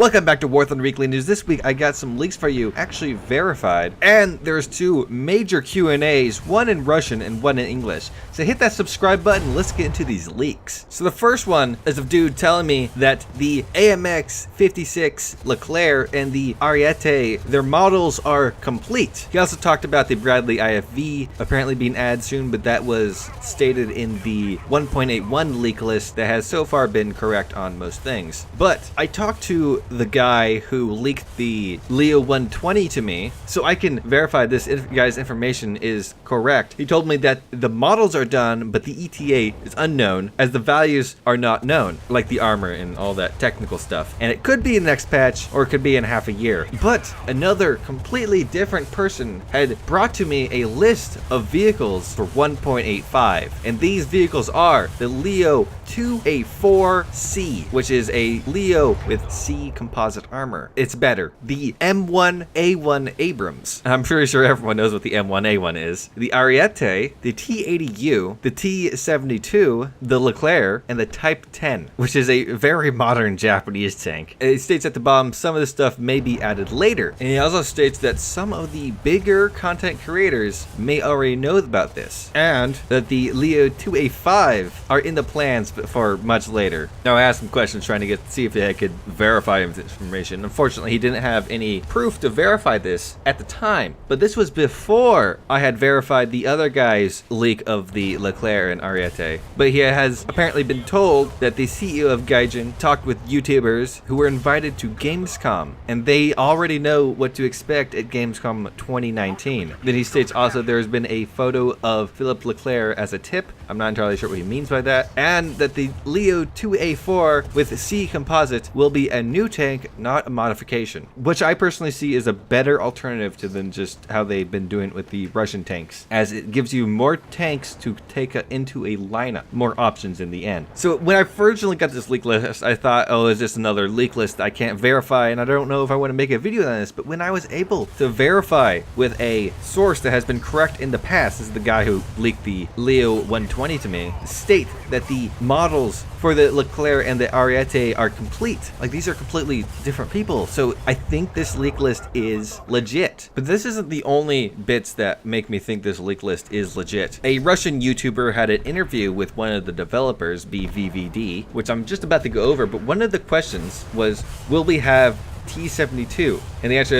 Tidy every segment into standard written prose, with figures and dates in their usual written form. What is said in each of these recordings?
Welcome back to Warthland Weekly News. This week I got some leaks for you, actually verified, and there's two major Q&As, one in Russian and one in English. So hit that subscribe button, let's get into these leaks. So the first one is a dude telling me that the AMX 56 Leclerc and the Ariete, their models are complete. He also talked about the Bradley IFV apparently being added soon, but that was stated in the 1.81 leak list that has so far been correct on most things. But I talked to the guy who leaked the Leo 120 to me, so I can verify this guy's information is correct. He told me that the models are done, but the ETA is unknown, as the values are not known, like the armor and all that technical stuff. And it could be in the next patch, or it could be in half a year. But another completely different person had brought to me a list of vehicles for 1.85, and these vehicles are the Leo 2A4C, which is a Leo with C composite armor. It's better. The M1A1 Abrams. I'm pretty sure everyone knows what the M1A1 is. The Ariete, the T80U, the T72, the Leclerc, and the Type 10, which is a very modern Japanese tank. It states at the bottom some of this stuff may be added later. And he also states that some of the bigger content creators may already know about this, and that the Leo 2A5 are in the plans for much later. Now I asked him questions trying to see if I could verify his information. Unfortunately, he didn't have any proof to verify this at the time, but this was before I had verified the other guy's leak of the Leclerc and Ariete. But he has apparently been told that the CEO of Gaijin talked with YouTubers who were invited to Gamescom, and they already know what to expect at Gamescom 2019. Then he states also there's been a photo of Philip Leclerc as a tip. I'm not entirely sure what he means by that. And that the Leo 2A4 with C composite will be a new tank, not a modification, which I personally see is a better alternative to than just how they've been doing it with the Russian tanks, as it gives you more tanks to take into a lineup, more options in the end. So when I originally got this leak list, I thought, oh, is this another leak list I can't verify, and I don't know if I want to make a video on this. But when I was able to verify with a source that has been correct in the past, this is the guy who leaked the Leo 120 to me, state that the models for the Leclerc and the Ariete are complete. Like, these are completely different people. So I think this leak list is legit. But this isn't the only bits that make me think this leak list is legit. A Russian YouTuber had an interview with one of the developers, BVVD, which I'm just about to go over, but one of the questions was, will we have T72? And the answer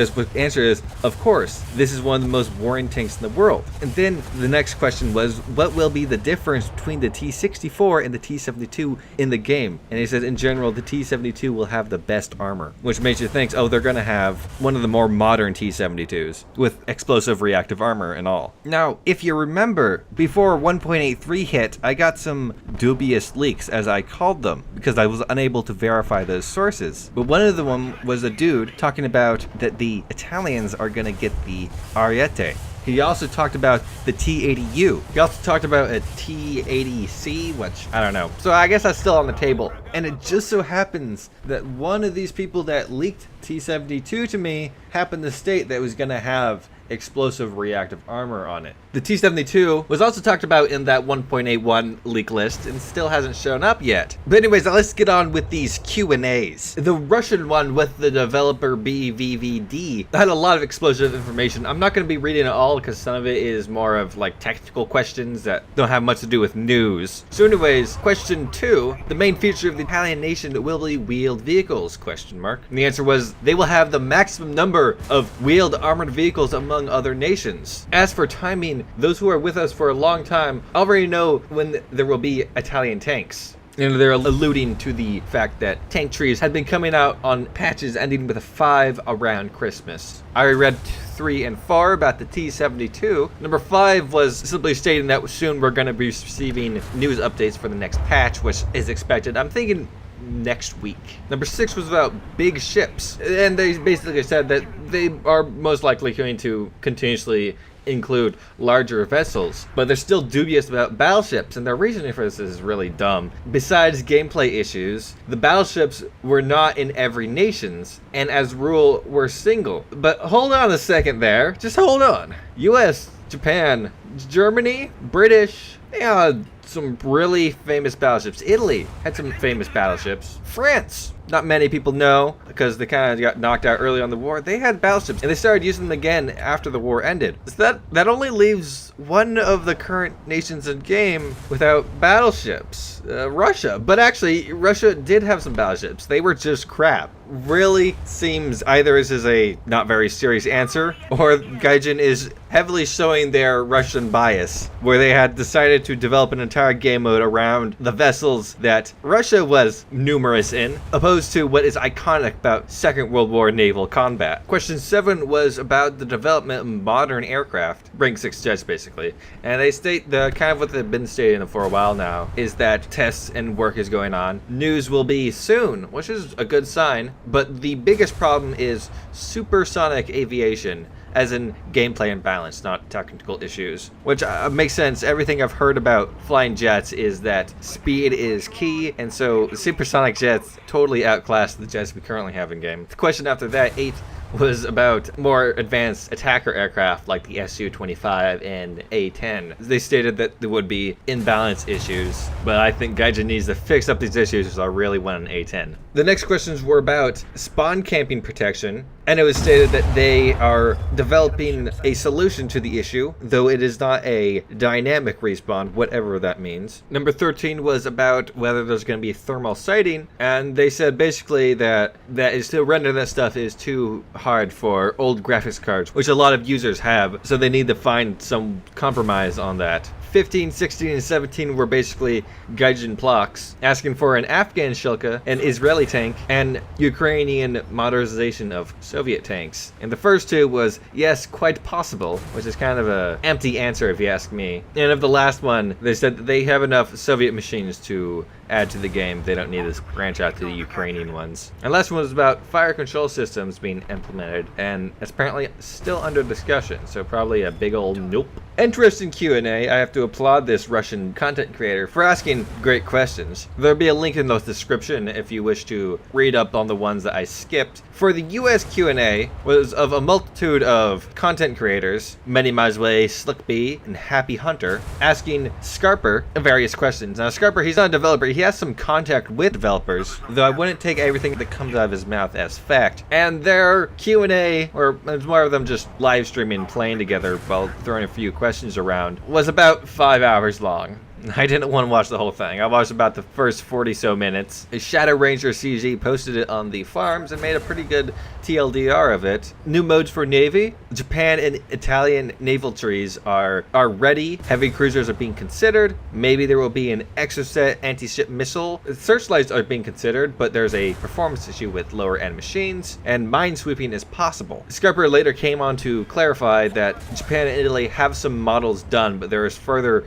is, of course. This is one of the most warring tanks in the world. And then the next question was, what will be the difference between the T64 and the T72 in the game? And he says, in general, the T72 will have the best armor, which makes you think, oh, they're gonna have one of the more modern T72s with explosive reactive armor and all. Now, if you remember, before 1.83 hit, I got some dubious leaks, as I called them, because I was unable to verify those sources. But one of them was a dude talking about that the Italians are gonna get the Ariete. He also talked about the T80U. He also talked about a T80C, which I don't know. So I guess that's still on the table. And it just so happens that one of these people that leaked T72 to me happened to state that it was gonna have explosive reactive armor on it. The T72 was also talked about in that 1.81 leak list and still hasn't shown up yet. But anyways, let's get on with these Q&As. The Russian one with the developer BVVD had a lot of explosive information. I'm not going to be reading it all because some of it is more of like technical questions that don't have much to do with news. So anyways, question 2, the main feature of the Italian nation will be wheeled vehicles, question mark. And the answer was, they will have the maximum number of wheeled armored vehicles among other nations. As for timing, those who are with us for a long time already know when there will be Italian tanks. And they're alluding to the fact that tank trees had been coming out on patches ending with a 5 around Christmas. I read 3 and 4 about the T72. Number 5 was simply stating that soon we're going to be receiving news updates for the next patch, which is expected, I'm thinking, next week. Number 6 was about big ships, and they basically said that they are most likely going to continuously include larger vessels, but they're still dubious about battleships, and their reasoning for this is really dumb. Besides gameplay issues, the battleships were not in every nation's, and as rule were single. But hold on a second there, just hold on. US, Japan, Germany, British, they had some really famous battleships. Italy had some famous battleships. France not many people know, because they kind of got knocked out early on the war, they had battleships, and they started using them again after the war ended. So that only leaves one of the current nations in game without battleships, Russia. But actually, Russia did have some battleships. They were just crap. Really seems either this is a not very serious answer, or Gaijin is heavily showing their Russian bias, where they had decided to develop an entire game mode around the vessels that Russia was numerous in, opposed to what is iconic about Second World War naval combat. Question 7 was about the development of modern aircraft, rank 6 jets basically, and they state the kind of what they've been stating for a while now is that tests and work is going on. News will be soon, which is a good sign, but the biggest problem is supersonic aviation, as in gameplay and balance, not technical issues. Which makes sense. Everything I've heard about flying jets is that speed is key, and so supersonic jets totally outclass the jets we currently have in game. The question after that, 8, was about more advanced attacker aircraft like the Su-25 and A-10. They stated that there would be imbalance issues, but I think Gaijin needs to fix up these issues, so I really want an A-10. The next questions were about spawn camping protection, and it was stated that they are developing a solution to the issue, though it is not a dynamic respawn, whatever that means. Number 13 was about whether there's going to be thermal sighting, and they said basically that is to render that stuff is too hard for old graphics cards, which a lot of users have, so they need to find some compromise on that. 15, 16, and 17 were basically Gaijin blocks, asking for an Afghan Shilka, an Israeli tank, and Ukrainian modernization of Soviet tanks. And the first two was, yes, quite possible, which is kind of a empty answer if you ask me. And of the last one, they said that they have enough Soviet machines to add to the game. They don't need to branch out to the Ukrainian ones. And last one was about fire control systems being implemented, and it's apparently still under discussion, so probably a big old nope. Interesting Q&A. I have to applaud this Russian content creator for asking great questions. There'll be a link in the description if you wish to read up on the ones that I skipped. For the US Q&A was of a multitude of content creators, Many Miles Away, Slick B, and Happy Hunter, asking Scarper various questions. Now Scarper, he's not a developer, he has some contact with developers, though I wouldn't take everything that comes out of his mouth as fact. And their Q&A, or it's more of them just live streaming, playing together while throwing a few questions around, was about 5 hours long. I didn't want to watch the whole thing. I watched about the first 40 so minutes. Shadow Ranger CG posted it on the forums and made a pretty good TLDR of it. New modes for Navy. Japan and Italian naval trees are ready. Heavy cruisers are being considered. Maybe there will be an Exocet anti-ship missile. Searchlights are being considered, but there's a performance issue with lower end machines, and minesweeping is possible. Scarper later came on to clarify that Japan and Italy have some models done, but there is further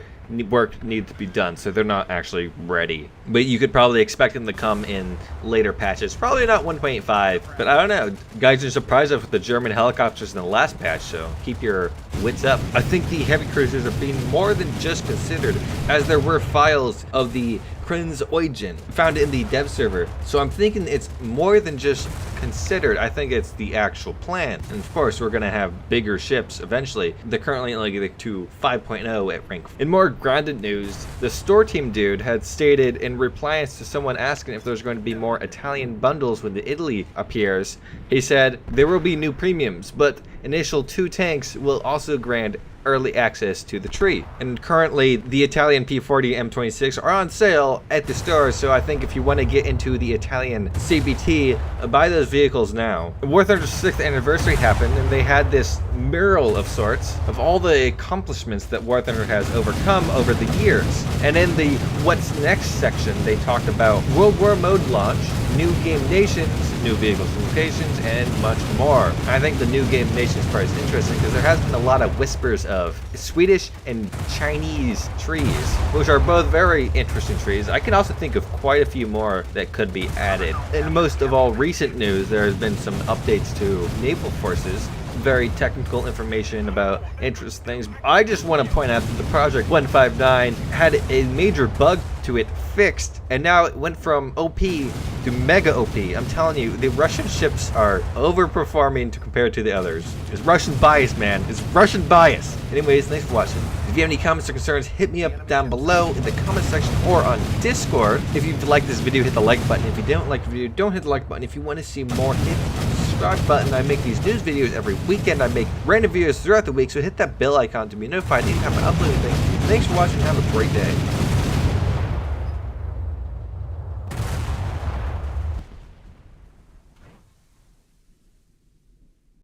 work needs to be done, so they're not actually ready. But you could probably expect them to come in later patches. Probably not 1.5, but I don't know. Gaijin surprised us with the German helicopters in the last patch, so keep your wits up. I think the heavy cruisers are being more than just considered, as there were files of the Prinz Eugen found in the dev server. So I'm thinking it's more than just considered. I think it's the actual plan. And of course, we're going to have bigger ships eventually. They're currently only getting to 5.0 at rank. In more grounded news, the store team dude had stated in reply to someone asking if there's going to be more Italian bundles when the Italy appears, he said, there will be new premiums, but initial 2 tanks will also grant early access to the tree. And currently the Italian P40 M26 are on sale at the store, so I think if you want to get into the Italian CBT, buy those vehicles now. War Thunder's 6th anniversary happened, and they had this mural of sorts of all the accomplishments that War Thunder has overcome over the years. And in the What's Next section, they talked about World War Mode launch, new game nations, new vehicles and locations, and much more. I think the new game nations part is interesting because there has been a lot of whispers of Swedish and Chinese trees, which are both very interesting trees. I can also think of quite a few more that could be added. In most of all recent news, there has been some updates to naval forces, very technical information about interesting things. I just want to point out that the Project 159 had a major bug to it fixed, and now it went from OP to mega OP. I'm telling you, the Russian ships are overperforming to compare to the others. It's Russian bias, man. It's Russian bias. Anyways, thanks for watching. If you have any comments or concerns, hit me up down below in the comment section or on Discord. If you like this video, hit the like button. If you don't like the video, don't hit the like button. If you want to see more, hit the subscribe button. I make these news videos every weekend. I make random videos throughout the week, so hit that bell icon to be notified anytime I upload anything. Thanks for watching. Have a great day.